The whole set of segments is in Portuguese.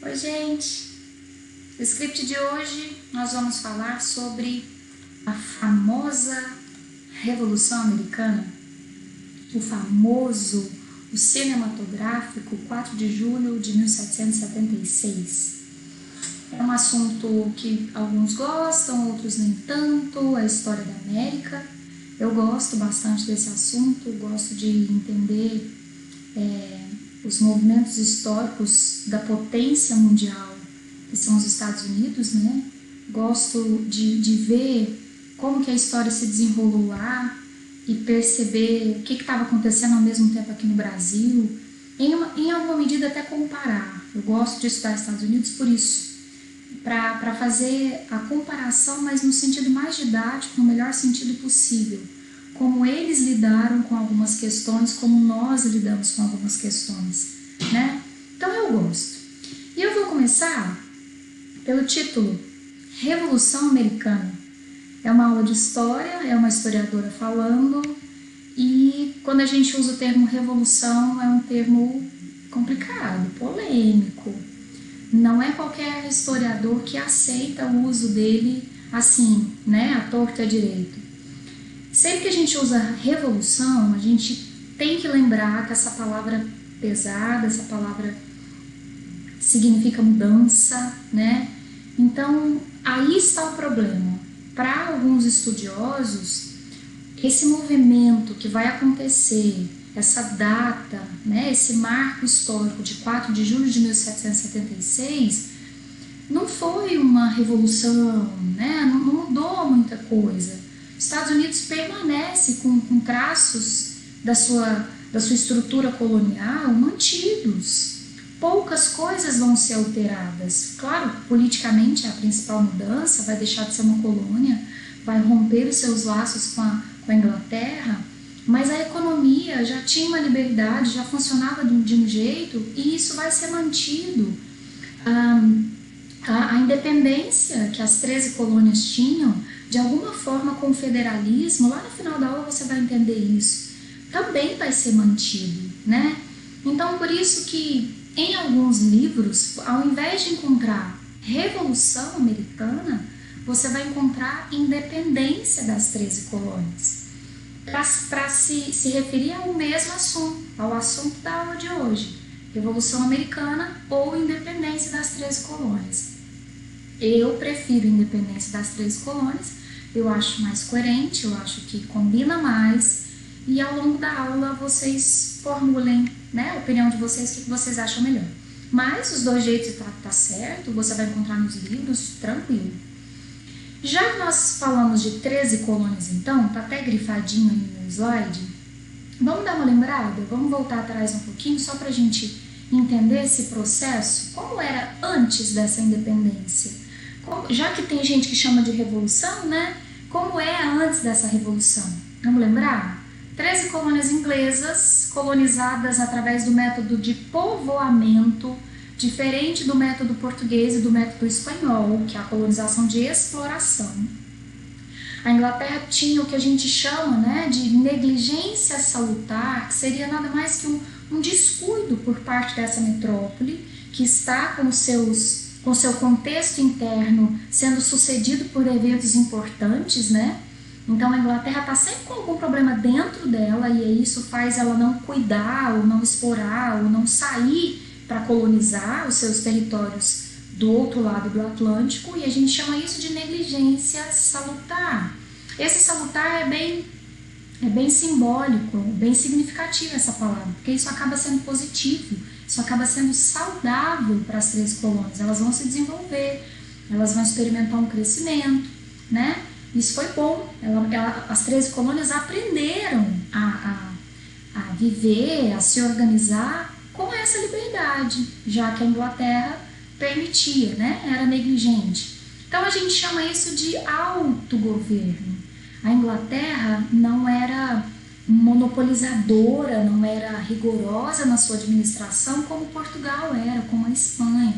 Oi, gente! No script de hoje nós vamos falar sobre a famosa Revolução Americana, o cinematográfico 4 de julho de 1776. É um assunto que alguns gostam, outros nem tanto, a história da América. Eu gosto bastante desse assunto, gosto de entender os movimentos históricos da potência mundial, que são os Estados Unidos, né? Gosto de ver como que a história se desenrolou lá e perceber o que estava acontecendo ao mesmo tempo aqui no Brasil, em alguma medida até comparar. Eu gosto de estudar Estados Unidos por isso, para fazer a comparação, mas no sentido mais didático, no melhor sentido possível. Como eles lidaram com algumas questões, como nós lidamos com algumas questões, né? Então eu gosto. E eu vou começar pelo título, Revolução Americana. É uma aula de história, é uma historiadora falando, e quando a gente usa o termo revolução, é um termo complicado, polêmico. Não é qualquer historiador que aceita o uso dele assim, né, à torta e à direita. Sempre que a gente usa revolução, a gente tem que lembrar que essa palavra pesada, essa palavra significa mudança, né? Então, aí está o problema. Para alguns estudiosos, esse movimento que vai acontecer, essa data, né, esse marco histórico de 4 de julho de 1776, não foi uma revolução, né? Não mudou muita coisa. Os Estados Unidos permanece com traços da sua estrutura colonial mantidos. Poucas coisas vão ser alteradas. Claro, politicamente a principal mudança vai deixar de ser uma colônia, vai romper os seus laços com a Inglaterra, mas a economia já tinha uma liberdade, já funcionava de um jeito, e isso vai ser mantido. A independência que as 13 colônias tinham, de alguma forma com o federalismo, lá no final da aula você vai entender isso, também vai ser mantido, né? Então, por isso que em alguns livros, ao invés de encontrar Revolução Americana, você vai encontrar independência das 13 colônias, para se referir ao mesmo assunto, ao assunto da aula de hoje, Revolução Americana ou independência das 13 colônias. Eu prefiro independência das 13 colônias, eu acho mais coerente, eu acho que combina mais, e ao longo da aula vocês formulem, né, a opinião de vocês, o que vocês acham melhor. Mas os dois jeitos tá certo, você vai encontrar nos livros, tranquilo. Já que nós falamos de 13 colônias então, tá até grifadinho aí no slide, vamos dar uma lembrada? Vamos voltar atrás um pouquinho, só pra gente entender esse processo, como era antes dessa independência. Já que tem gente que chama de revolução, né? Como é antes dessa revolução? Vamos lembrar? 13 colônias inglesas, colonizadas através do método de povoamento, diferente do método português e do método espanhol, que é a colonização de exploração. A Inglaterra tinha o que a gente chama, né, de negligência salutar, que seria nada mais que um descuido por parte dessa metrópole, que está com seu contexto interno sendo sucedido por eventos importantes, né? Então a Inglaterra está sempre com algum problema dentro dela, e aí isso faz ela não cuidar, ou não explorar, ou não sair para colonizar os seus territórios do outro lado do Atlântico, e a gente chama isso de negligência salutar. Esse salutar é bem simbólico, bem significativo essa palavra, porque isso acaba sendo positivo, isso acaba sendo saudável para as 13 colônias. Elas vão se desenvolver, elas vão experimentar um crescimento, né? Isso foi bom. As 13 colônias aprenderam a viver, a se organizar com essa liberdade, já que a Inglaterra permitia, né? Era negligente. Então a gente chama isso de autogoverno. A Inglaterra não era monopolizadora, não era rigorosa na sua administração como Portugal era, como a Espanha.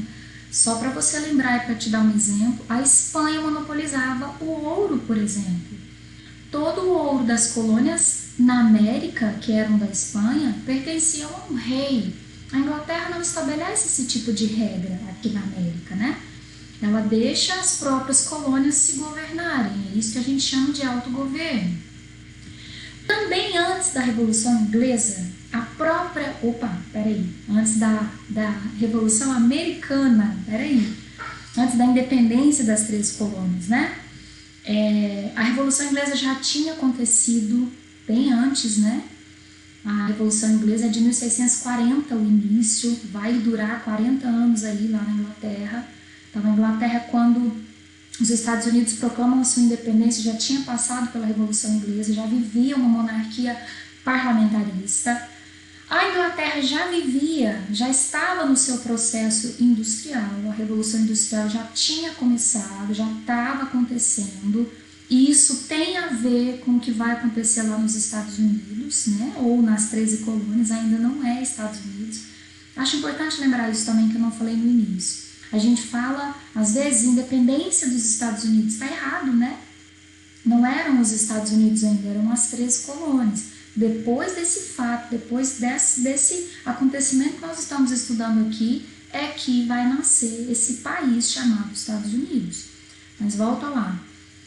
Só para você lembrar e para te dar um exemplo, a Espanha monopolizava o ouro, por exemplo. Todo o ouro das colônias na América, que eram da Espanha, pertenciam a um rei. A Inglaterra não estabelece esse tipo de regra aqui na América, né? Ela deixa as próprias colônias se governarem, é isso que a gente chama de autogoverno. Também antes da Revolução Inglesa, antes da Revolução Americana, antes da independência das 13 colônias, né? A Revolução Inglesa já tinha acontecido bem antes, né? A Revolução Inglesa é de 1640, o início, vai durar 40 anos aí lá na Inglaterra. Então, a Inglaterra, quando os Estados Unidos proclamam a sua independência, já tinha passado pela Revolução Inglesa, já vivia uma monarquia parlamentarista. A Inglaterra já estava no seu processo industrial, a Revolução Industrial já tinha começado, já estava acontecendo, e isso tem a ver com o que vai acontecer lá nos Estados Unidos, né? Ou nas 13 colônias, ainda não é Estados Unidos. Acho importante lembrar isso também, que eu não falei no início. A gente fala, às vezes, independência dos Estados Unidos, está errado, né? Não eram os Estados Unidos ainda, eram as 13 colônias. Depois desse fato, depois desse acontecimento que nós estamos estudando aqui, é que vai nascer esse país chamado Estados Unidos. Mas volta lá.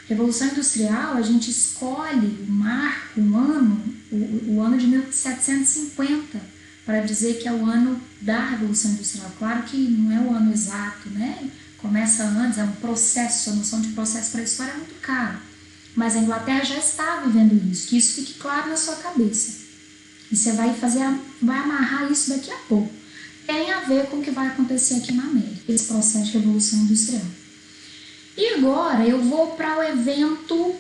Revolução Industrial, a gente escolhe o marco, o ano de 1750, para dizer que é o ano da Revolução Industrial. Claro que não é o ano exato, né? Começa antes, é um processo, a noção de processo para a história é muito cara. Mas a Inglaterra já está vivendo isso, que isso fique claro na sua cabeça. E você vai amarrar isso daqui a pouco. Tem a ver com o que vai acontecer aqui na América, esse processo de Revolução Industrial. E agora eu vou para o evento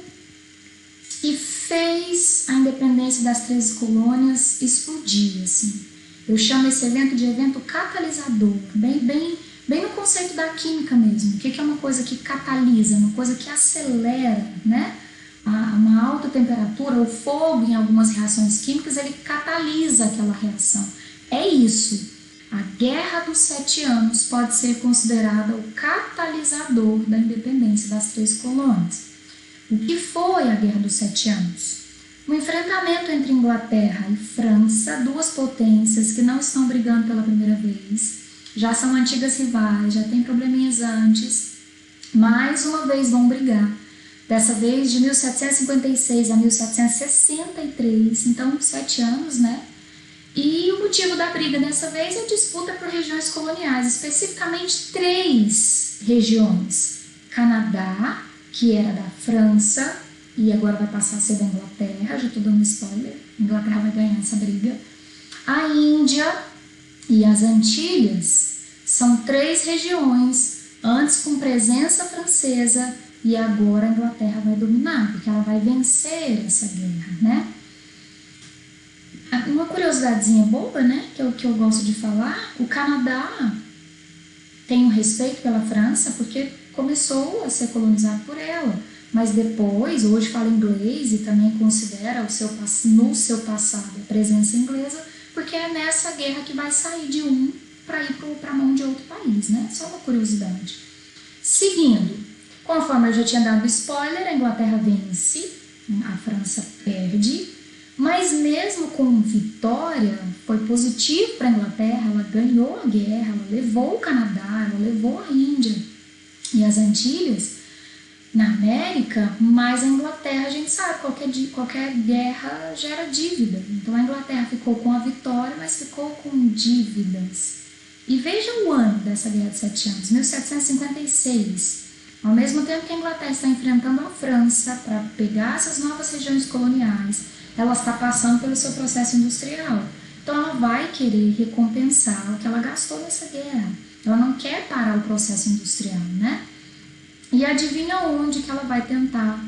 que fez a independência das 13 colônias explodir, assim. Eu chamo esse evento de evento catalisador, bem no conceito da química mesmo. O que é uma coisa que catalisa, uma coisa que acelera, né? Uma alta temperatura, o fogo em algumas reações químicas, ele catalisa aquela reação. É isso. A Guerra dos 7 Anos pode ser considerada o catalisador da independência das 13 colônias. O que foi a Guerra dos 7 Anos? Um enfrentamento entre Inglaterra e França, duas potências que não estão brigando pela primeira vez, já são antigas rivais, já tem probleminhas antes, mais uma vez vão brigar. Dessa vez de 1756 a 1763, então 7 anos, né? E o motivo da briga dessa vez é a disputa por regiões coloniais, especificamente 3 regiões. Canadá, que era da França, e agora vai passar a ser da Inglaterra, já estou dando spoiler, a Inglaterra vai ganhar essa briga. A Índia e as Antilhas são 3 regiões, antes com presença francesa, e agora a Inglaterra vai dominar, porque ela vai vencer essa guerra, né? Uma curiosidadezinha boba, né, que é o que eu gosto de falar, o Canadá tem um respeito pela França porque começou a ser colonizado por ela, mas depois, hoje fala inglês e também considera no seu passado a presença inglesa, porque é nessa guerra que vai sair de um para ir para a mão de outro país, né? Só uma curiosidade. Seguindo, conforme eu já tinha dado spoiler, a Inglaterra vence, a França perde, mas mesmo com vitória, foi positivo para a Inglaterra, ela ganhou a guerra, ela levou o Canadá, ela levou a Índia e as Antilhas na América, mas a Inglaterra, a gente sabe, qualquer guerra gera dívida. Então a Inglaterra ficou com a vitória, mas ficou com dívidas. E veja o ano dessa Guerra de 7 Anos, 1756. Ao mesmo tempo que a Inglaterra está enfrentando a França para pegar essas novas regiões coloniais, ela está passando pelo seu processo industrial. Então ela vai querer recompensar o que ela gastou nessa guerra. Ela não quer parar o processo industrial, né? E adivinha onde que ela vai tentar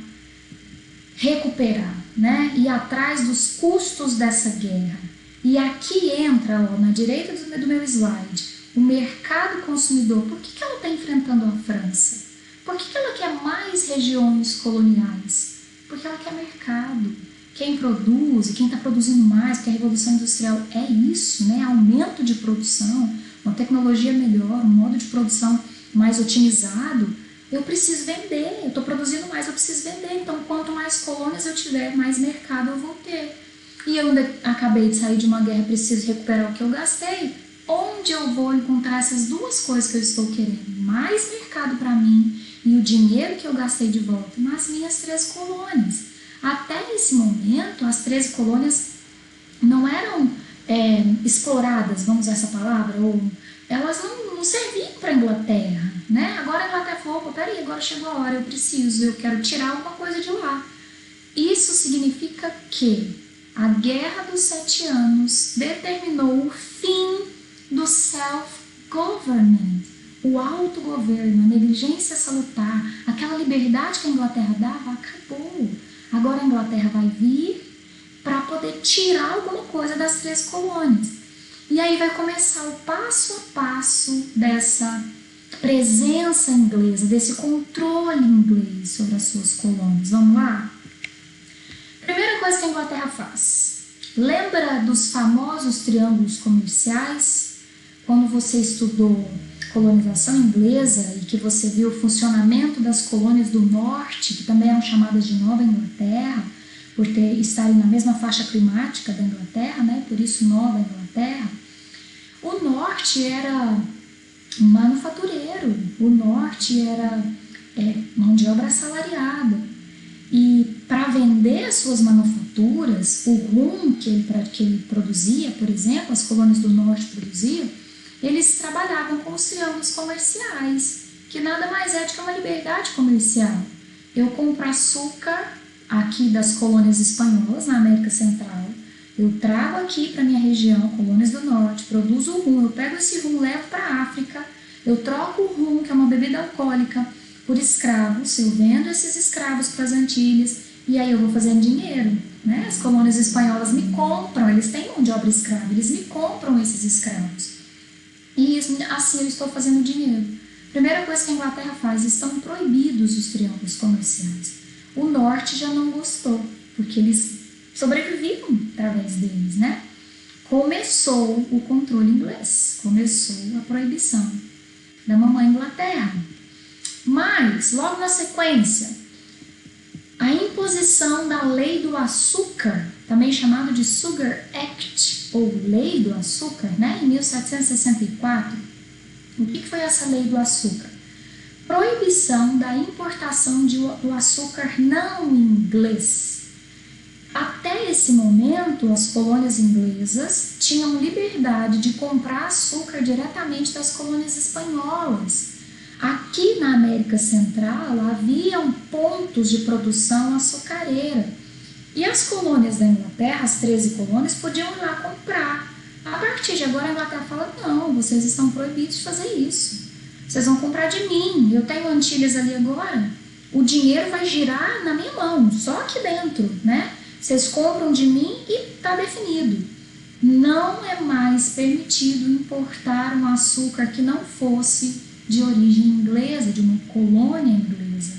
recuperar, né? Ir atrás dos custos dessa guerra. E aqui entra, ó, na direita do meu slide, o mercado consumidor. Por que ela está enfrentando a França? Por que ela quer mais regiões coloniais? Porque ela quer mercado. Quem produz e quem está produzindo mais, porque a Revolução Industrial é isso, né? Aumento de produção, uma tecnologia melhor, um modo de produção mais otimizado. Eu preciso vender, eu estou produzindo mais, eu preciso vender. Então, quanto mais colônias eu tiver, mais mercado eu vou ter. E eu acabei de sair de uma guerra, preciso recuperar o que eu gastei. onde eu vou encontrar essas duas coisas que eu estou querendo? Mais mercado para mim e o dinheiro que eu gastei de volta nas minhas 13 colônias. Até esse momento, as 13 colônias não eram exploradas, vamos usar essa palavra, ou elas não serviam para a Inglaterra, né? Agora a Inglaterra falou, peraí, agora chegou a hora, eu quero tirar alguma coisa de lá. Isso significa que a Guerra dos 7 Anos determinou o fim do self-government, o autogoverno, a negligência salutar, aquela liberdade que a Inglaterra dava, acabou. Agora a Inglaterra vai vir para poder tirar alguma coisa das 3 colônias. E aí vai começar o passo a passo dessa presença inglesa, desse controle inglês sobre as suas colônias. Vamos lá? Primeira coisa que a Inglaterra faz. Lembra dos famosos triângulos comerciais? Quando você estudou colonização inglesa e que você viu o funcionamento das colônias do norte, que também eram chamadas de Nova Inglaterra, por estarem na mesma faixa climática da Inglaterra, né? Por isso Nova Inglaterra. O norte era manufatureiro, o norte era mão de obra assalariada. E para vender as suas manufaturas, o rum que ele produzia, por exemplo, as colônias do norte produziam, eles trabalhavam com os triângulos comerciais, que nada mais é do que uma liberdade comercial. Eu compro açúcar aqui das colônias espanholas na América Central, eu trago aqui para minha região, colônias do norte, produzo o rum, eu pego esse rum, levo para a África, eu troco o rum, que é uma bebida alcoólica, por escravos, eu vendo esses escravos para as Antilhas e aí eu vou fazendo dinheiro, né? As colônias espanholas me compram, eles têm mão de obra escrava, eles me compram esses escravos e assim eu estou fazendo dinheiro. Primeira coisa que a Inglaterra faz, estão proibidos os triângulos comerciais. O norte já não gostou, porque eles sobreviviam através deles, né? Começou o controle inglês, começou a proibição da mamãe Inglaterra. Mas, logo na sequência, a imposição da Lei do Açúcar, também chamado de Sugar Act, ou Lei do Açúcar, né, em 1764. O que foi essa Lei do Açúcar? Proibição da importação do açúcar não inglês. Até esse momento, as colônias inglesas tinham liberdade de comprar açúcar diretamente das colônias espanholas. Aqui na América Central haviam pontos de produção açucareira e as colônias da Inglaterra, as 13 colônias, podiam ir lá comprar. A partir de agora a Inglaterra fala, não, vocês estão proibidos de fazer isso, vocês vão comprar de mim, eu tenho Antilhas ali agora, o dinheiro vai girar na minha mão, só aqui dentro, né? Vocês compram de mim e está definido. Não é mais permitido importar um açúcar que não fosse de origem inglesa, de uma colônia inglesa.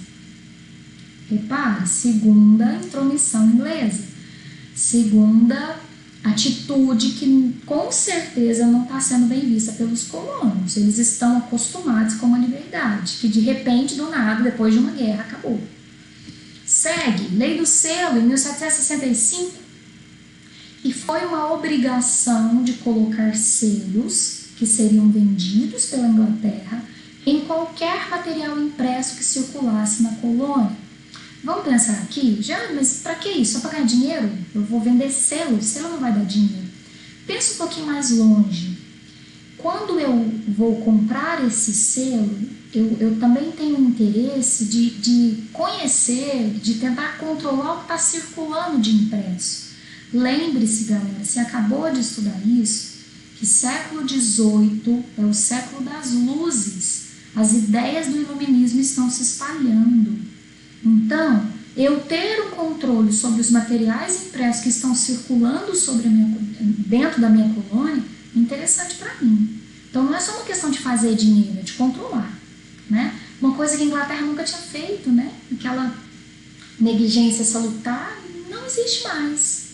Repare, segunda intromissão inglesa. Segunda atitude que com certeza não está sendo bem vista pelos colonos. Eles estão acostumados com uma liberdade, que de repente, do nada, depois de uma guerra, acabou. Segue, Lei do Selo, em 1765, e foi uma obrigação de colocar selos que seriam vendidos pela Inglaterra em qualquer material impresso que circulasse na colônia. Vamos pensar aqui, mas para que isso? Só para ganhar dinheiro? Eu vou vender selo não vai dar dinheiro. Pensa um pouquinho mais longe. Quando eu vou comprar esse selo, eu também tenho interesse de conhecer, de tentar controlar o que está circulando de impresso. Lembre-se, galera, você acabou de estudar isso, que século XVIII é o século das luzes. As ideias do iluminismo estão se espalhando. Então, eu ter um controle sobre os materiais impressos que estão circulando dentro da minha colônia é interessante para mim. Então, não é só uma questão de fazer dinheiro, é de controlar, né? Uma coisa que a Inglaterra nunca tinha feito, né? Aquela negligência salutar não existe mais.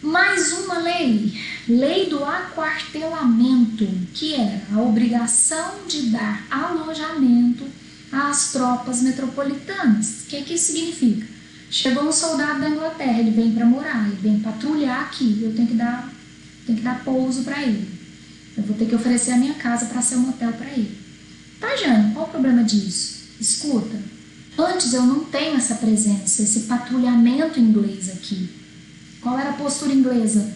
Mais uma lei, Lei do Aquartelamento, que era a obrigação de dar alojamento às tropas metropolitanas. O que isso significa? Chegou um soldado da Inglaterra, ele vem para morar, ele vem patrulhar aqui, eu tenho que dar pouso para ele. Eu vou ter que oferecer a minha casa para ser um hotel para ele. Tá, Jane, qual o problema disso? Escuta, antes eu não tenho essa presença, esse patrulhamento inglês aqui. Qual era a postura inglesa?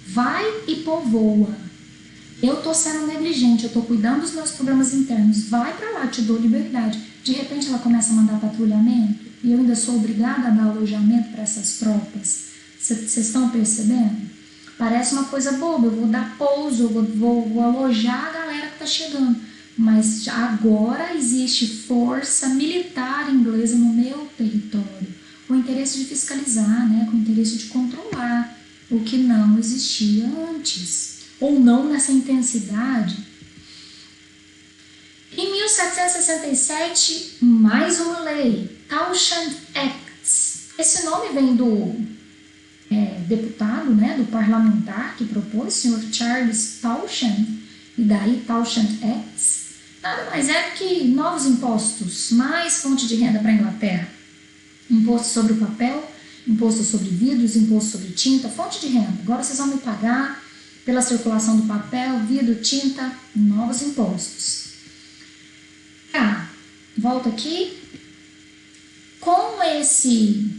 Vai e povoa. Eu tô sendo negligente, eu tô cuidando dos meus problemas internos. Vai para lá, te dou liberdade. De repente ela começa a mandar patrulhamento e eu ainda sou obrigada a dar alojamento para essas tropas. Vocês estão percebendo? Parece uma coisa boba, eu vou dar pouso, eu vou alojar a galera que tá chegando. Mas agora existe força militar inglesa no meu território, com o interesse de fiscalizar, né? Com o interesse de controlar, o que não existia antes, ou não nessa intensidade. Em 1767, mais uma lei, Townshend Acts. Esse nome vem do deputado, né, do parlamentar que propôs, o Sr. Charles Townshend, e daí Townshend Acts. Nada mais é que novos impostos, mais fonte de renda para a Inglaterra. Imposto sobre o papel, imposto sobre vidros, imposto sobre tinta, fonte de renda. Agora vocês vão me pagar pela circulação do papel, vidro, tinta, novos impostos. Volta aqui. Com esse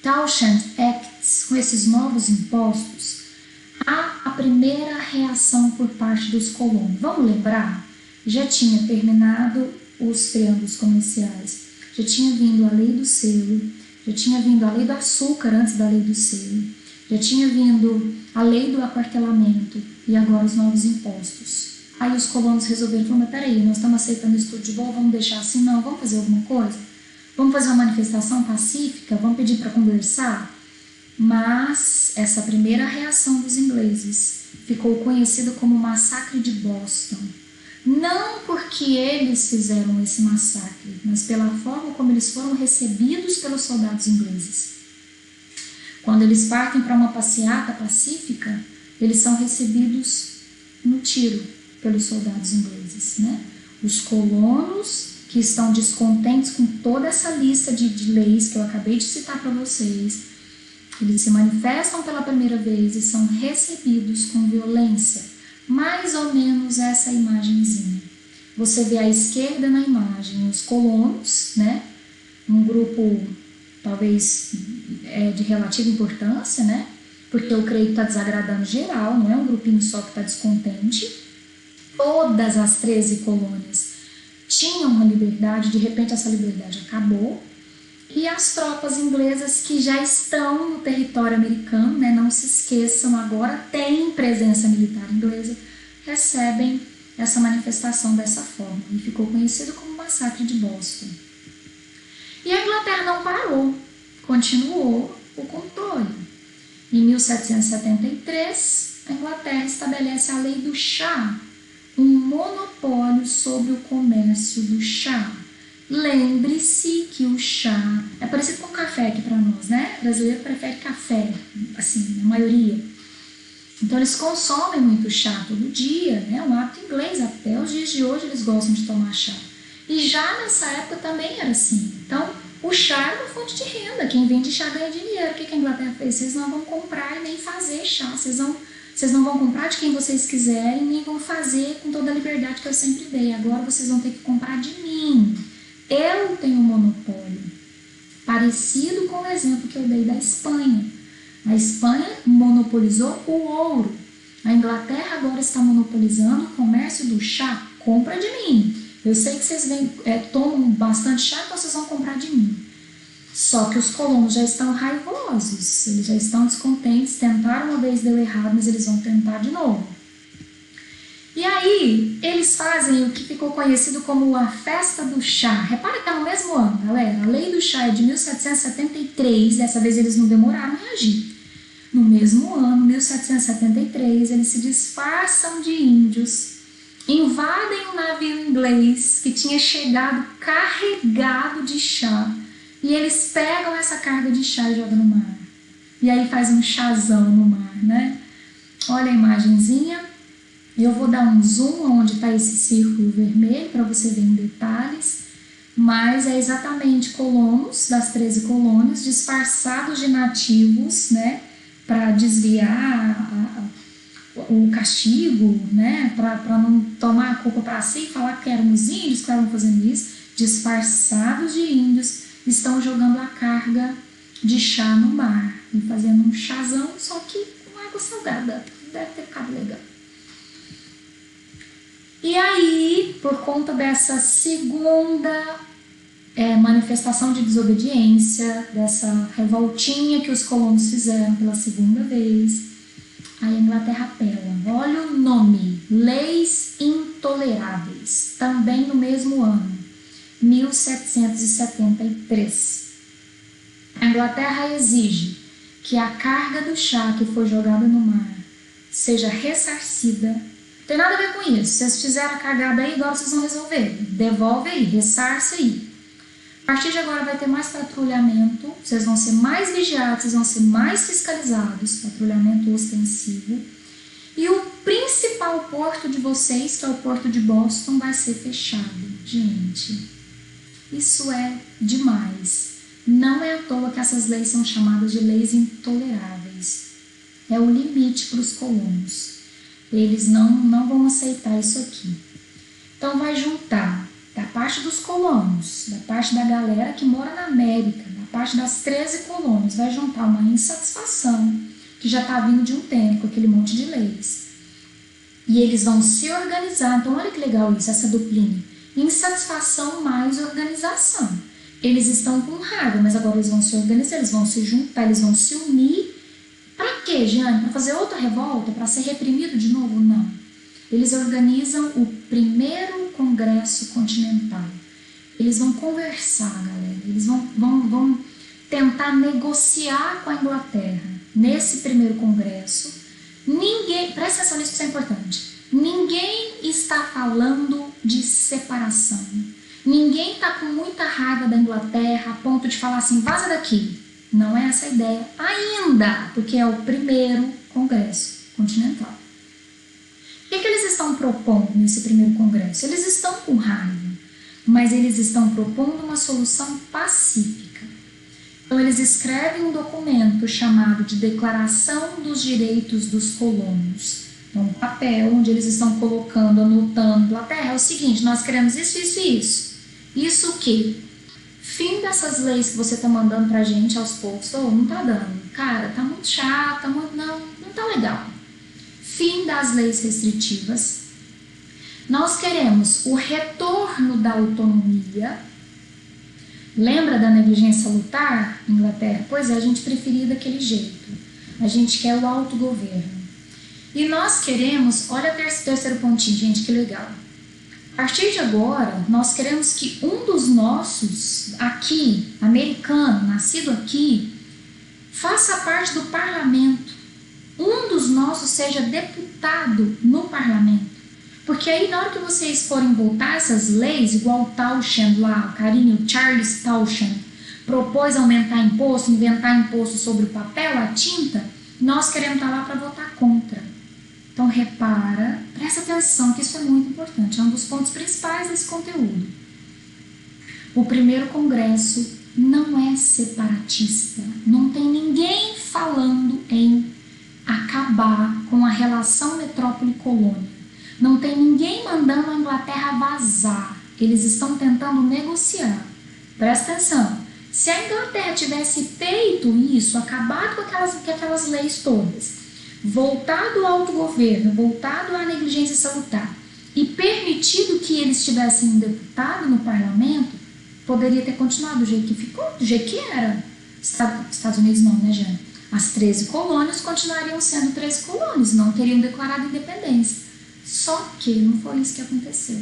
Townshend Acts, com esses novos impostos, há a primeira reação por parte dos colonos. Vamos lembrar? Já tinha terminado os triângulos comerciais, já tinha vindo a lei do selo, já tinha vindo a lei do açúcar antes da lei do selo, já tinha vindo a lei do aquartelamento e agora os novos impostos. Aí os colonos resolveram, mas peraí, nós estamos aceitando isso tudo de boa, vamos deixar assim? Não, vamos fazer alguma coisa? Vamos fazer uma manifestação pacífica? Vamos pedir para conversar? Mas essa primeira reação dos ingleses ficou conhecida como o Massacre de Boston. Não porque eles fizeram esse massacre, mas pela forma como eles foram recebidos pelos soldados ingleses. Quando eles partem para uma passeata pacífica, eles são recebidos no tiro pelos soldados ingleses, né? Os colonos que estão descontentes com toda essa lista de leis que eu acabei de citar para vocês, eles se manifestam pela primeira vez e são recebidos com violência. Mais ou menos essa imagenzinha. Você vê à esquerda na imagem os colonos, né? Um grupo talvez de relativa importância, né? Porque eu creio que está desagradando geral, não é um grupinho só que está descontente. Todas as 13 colônias tinham uma liberdade, de repente essa liberdade acabou. E as tropas inglesas que já estão no território americano, né, não se esqueçam, agora tem presença militar inglesa, recebem essa manifestação dessa forma. E ficou conhecido como Massacre de Boston. E a Inglaterra não parou, continuou o controle. Em 1773, a Inglaterra estabelece a Lei do Chá, um monopólio sobre o comércio do chá. Lembre-se que o chá é parecido com café aqui para nós, né? O brasileiro prefere café, assim, a maioria. Então eles consomem muito chá todo dia, né? Um hábito inglês, até os dias de hoje eles gostam de tomar chá. E já nessa época também era assim. Então o chá era uma fonte de renda, quem vende chá ganha dinheiro. O que a Inglaterra fez? Vocês não vão comprar e nem fazer chá, vocês não vão comprar de quem vocês quiserem, nem vão fazer com toda a liberdade que eu sempre dei. Agora vocês vão ter que comprar de mim. Eu tenho um monopólio. Parecido com o exemplo que eu dei da Espanha. A Espanha monopolizou o ouro. A Inglaterra agora está monopolizando o comércio do chá. Compra de mim. Eu sei que vocês tomam bastante chá, então vocês vão comprar de mim. Só que os colonos já estão raivosos, eles já estão descontentes, tentaram uma vez, deu errado, mas eles vão tentar de novo. E aí, eles fazem o que ficou conhecido como a Festa do Chá. Repara que é no mesmo ano, galera. A Lei do Chá é de 1773, dessa vez eles não demoraram a reagir. No mesmo ano, 1773, eles se disfarçam de índios, invadem um navio inglês que tinha chegado carregado de chá, e eles pegam essa carga de chá e jogam no mar. E aí faz um chazão no mar, né? Olha a imagenzinha. Eu vou dar um zoom onde está esse círculo vermelho para você ver em detalhes. Mas é exatamente colonos das 13 colônias disfarçados de nativos, né? Para desviar o castigo, né, para não tomar a culpa para si e falar que eram os índios que estavam fazendo isso, disfarçados de índios, estão jogando a carga de chá no mar e fazendo um chazão, só que com água salgada. Deve ter ficado legal. E aí, por conta dessa segunda manifestação de desobediência, dessa revoltinha que os colonos fizeram pela segunda vez, a Inglaterra apela. Olha o nome, Leis Intoleráveis, também no mesmo ano, 1773. A Inglaterra exige que a carga do chá que foi jogada no mar seja ressarcida. Não tem nada a ver com isso. Vocês fizeram a cagada aí, agora vocês vão resolver. Devolve aí, ressarce aí. A partir de agora vai ter mais patrulhamento, vocês vão ser mais vigiados, vocês vão ser mais fiscalizados, patrulhamento ostensivo. E o principal porto de vocês, que é o porto de Boston, vai ser fechado. Gente, isso é demais. Não é à toa que essas leis são chamadas de leis intoleráveis. É o limite para os colonos. Eles não vão aceitar isso aqui. Então vai juntar da parte dos colonos, da parte da galera que mora na América, da parte das 13 colônias, vai juntar uma insatisfação que já está vindo de um tempo, com aquele monte de leis. E eles vão se organizar. Então olha que legal isso, essa duplinha. Insatisfação mais organização. Eles estão com raiva, mas agora eles vão se organizar, eles vão se juntar, eles vão se unir. Para quê, Jeane? Para fazer outra revolta? Para ser reprimido de novo? Não. Eles organizam o primeiro Congresso Continental. Eles vão conversar, galera. Eles vão tentar negociar com a Inglaterra. Nesse primeiro congresso, ninguém, presta atenção nisso que isso é importante, ninguém está falando de separação. Ninguém está com muita raiva da Inglaterra a ponto de falar assim, vaza daqui. Não é essa a ideia ainda, porque é o primeiro Congresso Continental. O que eles estão propondo nesse primeiro congresso? Eles estão com raiva, mas eles estão propondo uma solução pacífica. Então eles escrevem um documento chamado de Declaração dos Direitos dos Colonos. É um papel onde eles estão colocando, anotando, Inglaterra, é o seguinte, nós queremos isso, isso e isso. Isso o quê? Fim dessas leis que você está mandando pra gente aos poucos. Não tá dando. Cara, tá muito chato, não tá legal. Fim das leis restritivas. Nós queremos o retorno da autonomia. Lembra da negligência salutar, Inglaterra? Pois é, a gente preferia daquele jeito. A gente quer o autogoverno. E nós queremos, olha o terceiro pontinho, gente, que legal. A partir de agora, nós queremos que um dos nossos, aqui, americano, nascido aqui, faça parte do parlamento. Um dos nossos seja deputado no parlamento. Porque aí, na hora que vocês forem votar essas leis, igual o Townshend lá, o carinho Charles Townshend, propôs aumentar imposto, inventar imposto sobre o papel, a tinta, nós queremos estar lá para votar contra. Então, repara, presta atenção que isso é muito importante, é um dos pontos principais desse conteúdo. O primeiro congresso não é separatista, não tem ninguém falando em acabar com a relação metrópole-colônia, não tem ninguém mandando a Inglaterra vazar, eles estão tentando negociar. Presta atenção, se a Inglaterra tivesse feito isso, acabado com aquelas leis todas, voltado ao autogoverno, voltado à negligência salutar e permitido que eles tivessem um deputado no parlamento, poderia ter continuado do jeito que ficou, do jeito que era. Estados Unidos não, né, Jane? As 13 colônias continuariam sendo 13 colônias, não teriam declarado independência. Só que não foi isso que aconteceu.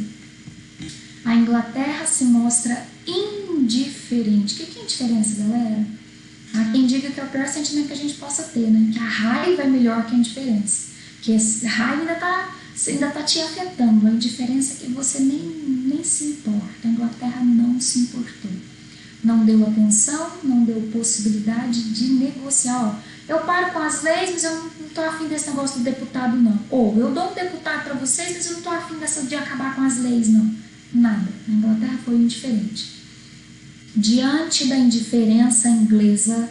A Inglaterra se mostra indiferente. O que é indiferença, galera? Há quem diga que é o pior sentimento que a gente possa ter, né? Que a raiva é melhor que a indiferença. Que a raiva ainda tá te afetando. A indiferença é que você nem se importa. A Inglaterra não se importou. Não deu atenção, não deu possibilidade de negociar. Ó, eu paro com as leis, mas eu não tô afim desse negócio do deputado, não. Ou eu dou um deputado para vocês, mas eu não tô afim de acabar com as leis, não. Nada. A Inglaterra foi indiferente. Diante da indiferença inglesa,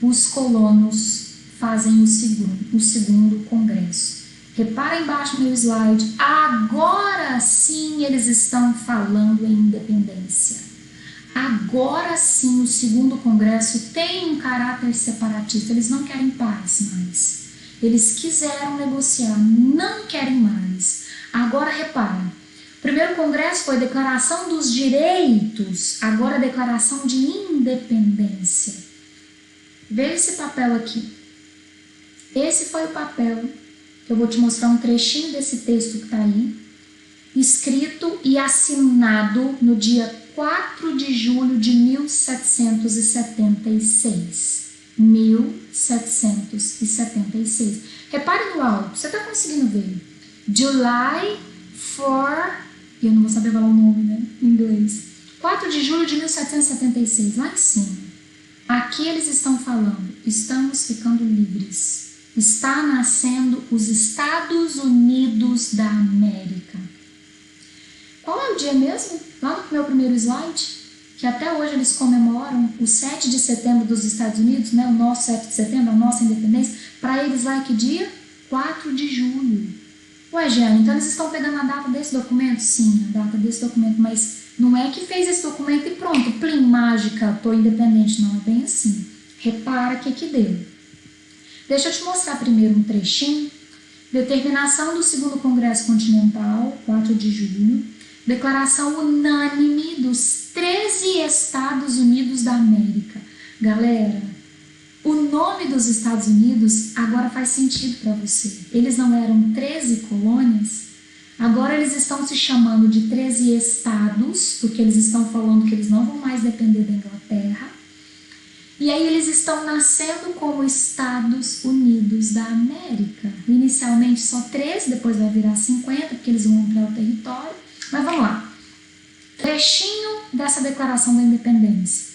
os colonos fazem o segundo congresso. Repara embaixo no meu slide. Agora sim eles estão falando em independência. Agora sim o segundo congresso tem um caráter separatista. Eles não querem paz mais. Eles quiseram negociar, não querem mais. Agora repara. O primeiro congresso foi declaração dos direitos, agora declaração de independência. Veja esse papel aqui. Esse foi o papel que eu vou te mostrar um trechinho desse texto que está aí, escrito e assinado no dia 4 de julho de 1776. 1776. Repare no alto, você está conseguindo ver? July 4, eu não vou saber falar o nome, né, em inglês. 4 de julho de 1776, lá em cima. Aqui eles estão falando, estamos ficando livres. Está nascendo os Estados Unidos da América. Qual é o dia mesmo? Lá no meu primeiro slide, que até hoje eles comemoram o 7 de setembro dos Estados Unidos, né? O nosso 7 de setembro, a nossa independência. Para eles lá é que dia? 4 de julho. Ué, Jeane, então eles estão pegando a data desse documento? Sim, a data desse documento, mas não é que fez esse documento e pronto, plim, mágica, tô independente. Não, é bem assim. Repara o que deu. Deixa eu te mostrar primeiro um trechinho. Determinação do segundo Congresso Continental, 4 de julho. Declaração unânime dos 13 Estados Unidos da América. Galera, o nome dos Estados Unidos agora faz sentido para você. Eles não eram 13 colônias, agora eles estão se chamando de 13 estados, porque eles estão falando que eles não vão mais depender da Inglaterra. E aí eles estão nascendo como Estados Unidos da América. Inicialmente só 13, depois vai virar 50, porque eles vão ampliar o território. Mas vamos lá. Trechinho dessa declaração da independência.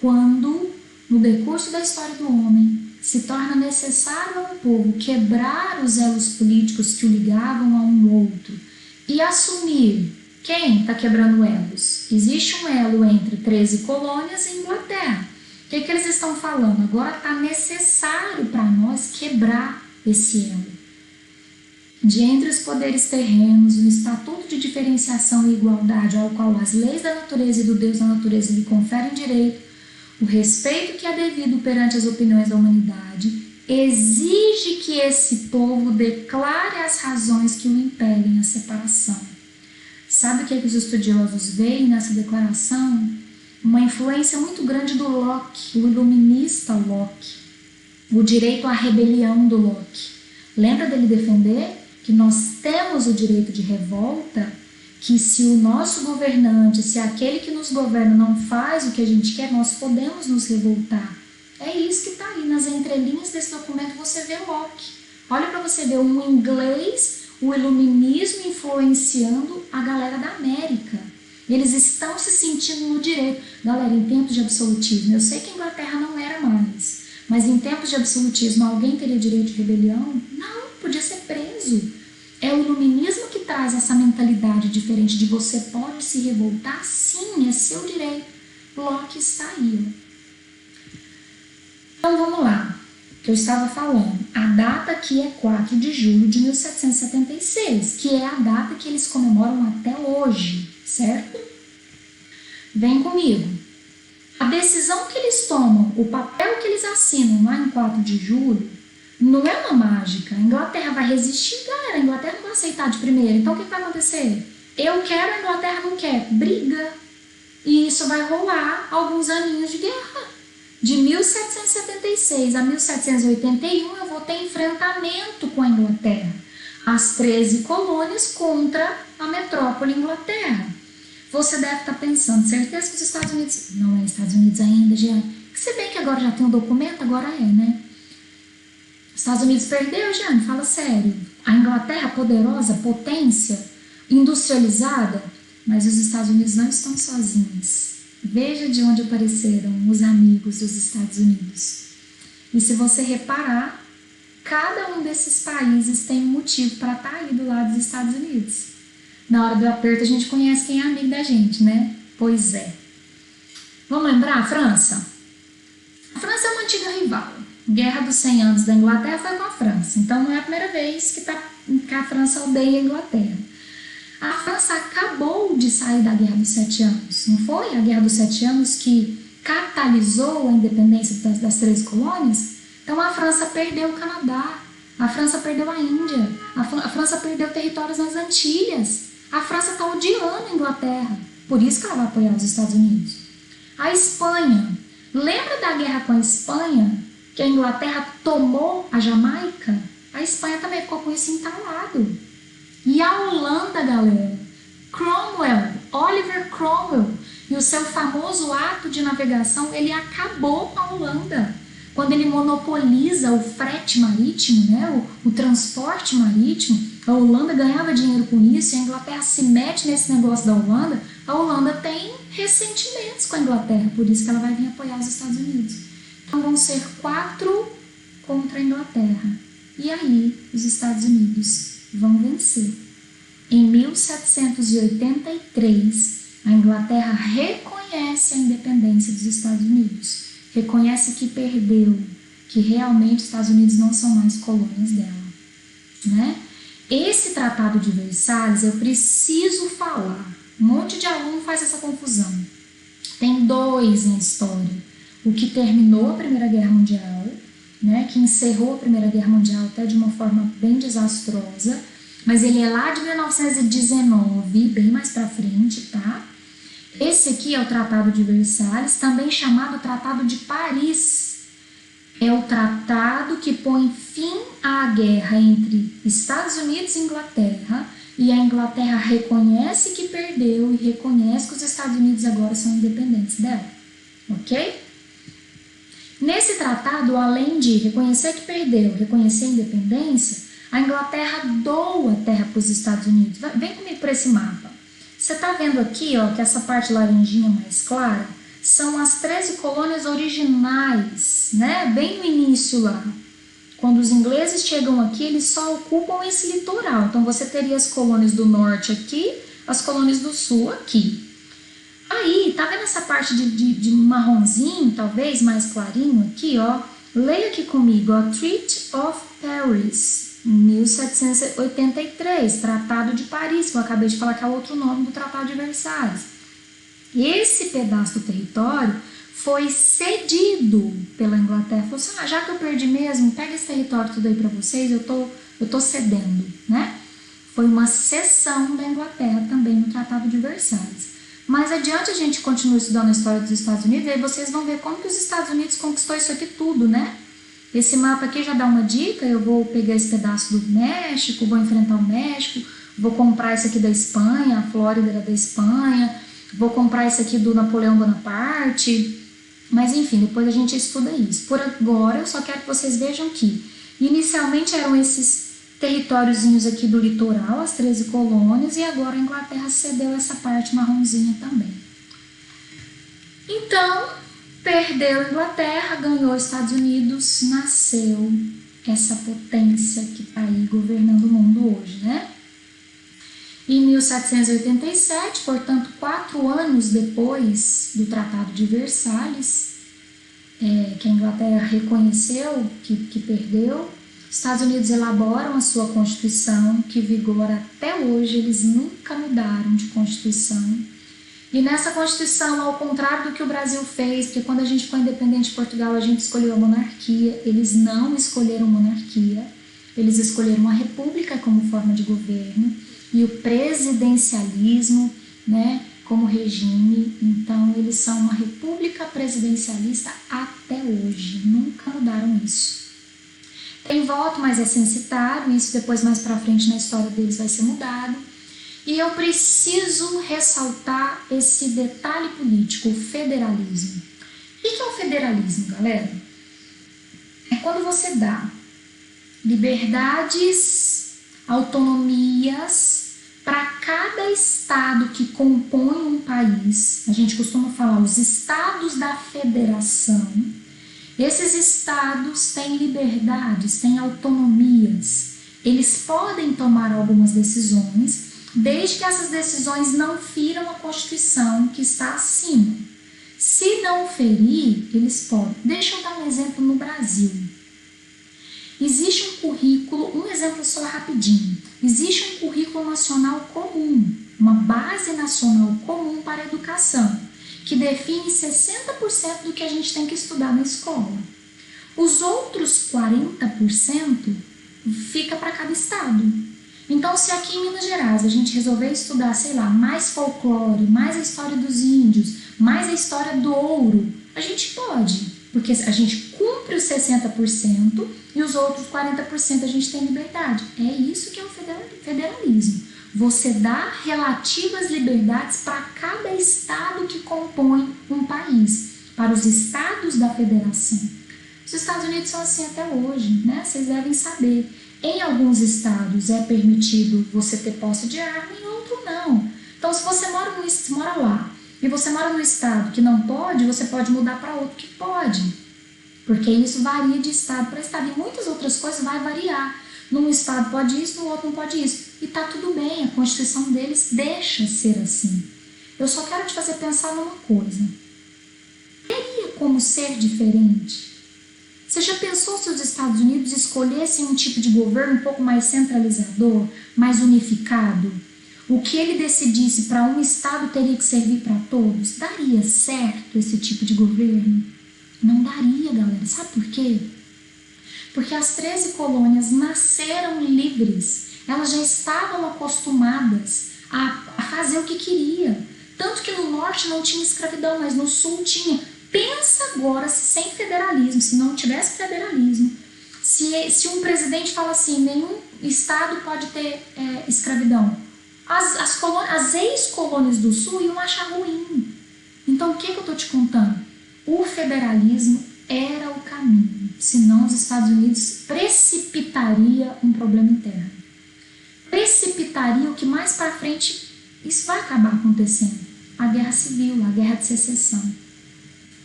Quando, no decurso da história do homem, se torna necessário a um povo quebrar os elos políticos que o ligavam a um outro e assumir quem está quebrando elos. Existe um elo entre 13 colônias e Inglaterra. O que eles estão falando? Agora está necessário para nós quebrar esse elo. De entre os poderes terrenos, o estatuto de diferenciação e igualdade ao qual as leis da natureza e do Deus da natureza lhe conferem direito, o respeito que é devido perante as opiniões da humanidade, exige que esse povo declare as razões que o impelem à separação. Sabe o que os estudiosos veem nessa declaração? Uma influência muito grande do Locke, o iluminista Locke, o direito à rebelião do Locke. Lembra dele defender que nós temos o direito de revolta, que se o nosso governante, se aquele que nos governa não faz o que a gente quer, nós podemos nos revoltar. É isso que está aí, nas entrelinhas desse documento você vê Locke. Olha para você ver um inglês, o iluminismo influenciando a galera da América. Eles estão se sentindo no direito. Galera, em tempos de absolutismo, eu sei que a Inglaterra não era mais, mas em tempos de absolutismo, alguém teria direito de rebelião? Não, podia ser preso. É o iluminismo que traz essa mentalidade diferente de você pode se revoltar? Sim, é seu direito. Locke está aí. Então vamos lá, que eu estava falando. A data aqui é 4 de julho de 1776, que é a data que eles comemoram até hoje. Certo? Vem comigo. A decisão que eles tomam, o papel que eles assinam lá em 4 de julho, não é uma mágica. A Inglaterra vai resistir, galera. A Inglaterra não vai aceitar de primeira. Então o que vai acontecer? Eu quero, a Inglaterra não quer. Briga. E isso vai rolar alguns aninhos de guerra. De 1776 a 1781 eu vou ter enfrentamento com a Inglaterra. As 13 colônias contra a metrópole Inglaterra. Você deve estar pensando, certeza que os Estados Unidos... Não é Estados Unidos ainda, já. Se bem que agora já tem um documento, agora é, né? Os Estados Unidos perdeu, Jeane, fala sério. A Inglaterra, poderosa, potência, industrializada, mas os Estados Unidos não estão sozinhos. Veja de onde apareceram os amigos dos Estados Unidos. E se você reparar, cada um desses países tem um motivo para estar aí do lado dos Estados Unidos. Na hora do aperto a gente conhece quem é amigo da gente, né? Pois é. Vamos lembrar a França? A França é uma antiga rival. Guerra dos 100 anos da Inglaterra foi com a França. Então não é a primeira vez que está que a França odeia a Inglaterra. A França acabou de sair da Guerra dos 7 Anos, não foi? A Guerra dos 7 Anos que catalisou a independência das 13 colônias. Então a França perdeu o Canadá, a França perdeu a Índia, a França perdeu territórios nas Antilhas. A França está odiando a Inglaterra, por isso que ela vai apoiar os Estados Unidos. A Espanha, lembra da guerra com a Espanha, que a Inglaterra tomou a Jamaica? A Espanha também ficou com isso entalado. E a Holanda, galera, Cromwell, Oliver Cromwell, e o seu famoso ato de navegação, ele acabou com a Holanda. Quando ele monopoliza o frete marítimo, né, o transporte marítimo, a Holanda ganhava dinheiro com isso, e a Inglaterra se mete nesse negócio da Holanda. A Holanda tem ressentimentos com a Inglaterra, por isso que ela vai vir apoiar os Estados Unidos. Então vão ser 4 contra a Inglaterra. E aí os Estados Unidos vão vencer. Em 1783, a Inglaterra reconhece a independência dos Estados Unidos. Reconhece que perdeu, que realmente os Estados Unidos não são mais colônias dela, né? Esse Tratado de Versalhes, eu preciso falar, um monte de aluno faz essa confusão. Tem 2 na história. O que terminou a Primeira Guerra Mundial, né, que encerrou a Primeira Guerra Mundial até de uma forma bem desastrosa, mas ele é lá de 1919, bem mais pra frente, tá? Esse aqui é o Tratado de Versalhes, também chamado Tratado de Paris. É o tratado que põe fim à guerra entre Estados Unidos e Inglaterra, e a Inglaterra reconhece que perdeu e reconhece que os Estados Unidos agora são independentes dela, ok? Nesse tratado, além de reconhecer que perdeu, reconhecer a independência, a Inglaterra doa terra para os Estados Unidos. Vem comigo para esse mapa. Você está vendo aqui, ó, que essa parte laranjinha mais clara são as 13 colônias originais, né? Bem no início lá. Quando os ingleses chegam aqui, eles só ocupam esse litoral. Então você teria as colônias do norte aqui, as colônias do sul aqui. Aí, tá vendo essa parte de marronzinho, talvez mais clarinho aqui, ó? Leia aqui comigo, ó, Treaty of Paris, 1783, Tratado de Paris, que eu acabei de falar que é outro nome do Tratado de Versalhes. Esse pedaço do território foi cedido pela Inglaterra. Falou assim, já que eu perdi mesmo, pega esse território tudo aí para vocês, eu tô cedendo, né? Foi uma cessão da Inglaterra também no Tratado de Versalhes. Mais adiante a gente continua estudando a história dos Estados Unidos e aí vocês vão ver como que os Estados Unidos conquistou isso aqui tudo, né? Esse mapa aqui já dá uma dica, eu vou pegar esse pedaço do México, vou enfrentar o México, vou comprar esse aqui da Espanha, a Flórida era da Espanha, vou comprar esse aqui do Napoleão Bonaparte, mas enfim, depois a gente estuda isso. Por agora eu só quero que vocês vejam que inicialmente eram esses territóriozinhos aqui do litoral, as 13 colônias, e agora a Inglaterra cedeu essa parte marronzinha também. Então, perdeu a Inglaterra, ganhou os Estados Unidos, nasceu essa potência que está aí governando o mundo hoje, né? Em 1787, portanto, 4 anos depois do Tratado de Versalhes, que a Inglaterra reconheceu que perdeu, os Estados Unidos elaboram a sua Constituição, que vigora até hoje, eles nunca mudaram de Constituição. E nessa Constituição, ao contrário do que o Brasil fez, porque quando a gente ficou independente de Portugal, a gente escolheu a monarquia, eles não escolheram monarquia, eles escolheram a república como forma de governo e o presidencialismo, né, como regime. Então, eles são uma república presidencialista até hoje, nunca mudaram isso. Tem voto, mas é censitário, isso depois mais pra frente na história deles vai ser mudado. E eu preciso ressaltar esse detalhe político, o federalismo. O que é o federalismo, galera? É quando você dá liberdades, autonomias para cada estado que compõe um país. A gente costuma falar os estados da federação. Esses estados têm liberdades, têm autonomias. Eles podem tomar algumas decisões, desde que essas decisões não firam a Constituição que está acima. Se não ferir, eles podem. Deixa eu dar um exemplo no Brasil. Existe um currículo, um exemplo só rapidinho. Existe um currículo nacional comum, uma base nacional comum para a educação, que define 60% do que a gente tem que estudar na escola. Os outros 40% fica para cada estado. Então, se aqui em Minas Gerais a gente resolver estudar, sei lá, mais folclore, mais a história dos índios, mais a história do ouro, a gente pode, porque a gente cumpre os 60% e os outros 40% a gente tem liberdade. É isso que é o federalismo. Você dá relativas liberdades para cada estado que compõe um país, para os estados da federação. Os Estados Unidos são assim até hoje, né? Vocês devem saber. Em alguns estados é permitido você ter posse de arma, em outro não. Então, se você mora lá e você mora no estado que não pode, você pode mudar para outro que pode. Porque isso varia de estado para estado. E muitas outras coisas vai variar. Num estado pode isso, no outro não pode isso. E tá tudo bem, a Constituição deles deixa ser assim. Eu só quero te fazer pensar numa coisa. Teria como ser diferente? Você já pensou se os Estados Unidos escolhessem um tipo de governo um pouco mais centralizador, mais unificado? O que ele decidisse para um estado teria que servir para todos? Daria certo esse tipo de governo? Não daria, galera. Sabe por quê? Porque as 13 colônias nasceram livres. Elas já estavam acostumadas a fazer o que queria. Tanto que no norte não tinha escravidão, mas no sul tinha. Pensa agora se sem federalismo, se não tivesse federalismo, se um presidente fala assim, nenhum estado pode ter escravidão. As ex-colônias do sul iam achar ruim. Então o que eu estou te contando? O federalismo era o caminho, senão os Estados Unidos precipitaria um problema interno. Precipitaria o que mais para frente isso vai acabar acontecendo. A guerra civil, a guerra de secessão.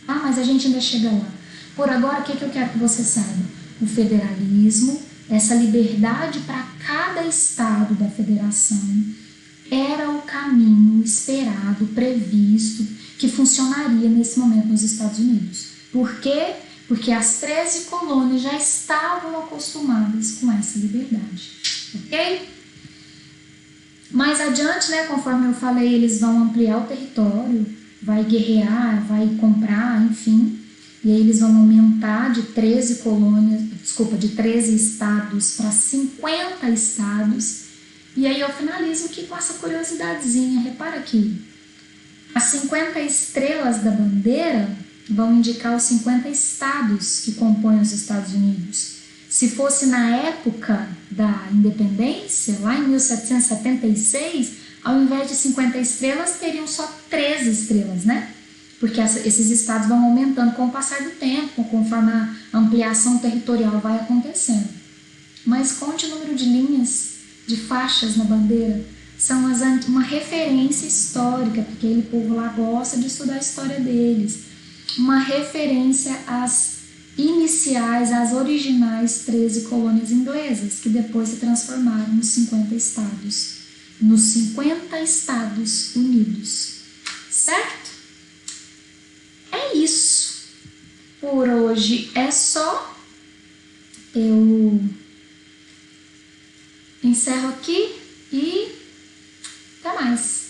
Ah, mas a gente ainda chega lá. Por agora, o que eu quero que você saiba? O federalismo, essa liberdade para cada estado da federação, era o caminho esperado, previsto, que funcionaria nesse momento nos Estados Unidos. Por quê? Porque as 13 colônias já estavam acostumadas com essa liberdade. Ok? Mais adiante, né, conforme eu falei, eles vão ampliar o território, vai guerrear, vai comprar, enfim, e aí eles vão aumentar de 13 estados para 50 estados, e aí eu finalizo aqui com essa curiosidadezinha. Repara aqui, as 50 estrelas da bandeira vão indicar os 50 estados que compõem os Estados Unidos. Se fosse na época da independência, lá em 1776, ao invés de 50 estrelas, teriam só 13 estrelas, né? Porque esses estados vão aumentando com o passar do tempo, conforme a ampliação territorial vai acontecendo. Mas conte o número de linhas, de faixas na bandeira, são uma referência histórica, porque aquele povo lá gosta de estudar a história deles. Uma referência às iniciais, às originais 13 colônias inglesas, que depois se transformaram nos 50 estados. Nos 50 Estados Unidos, certo? É isso. Por hoje é só. Eu encerro aqui e até mais.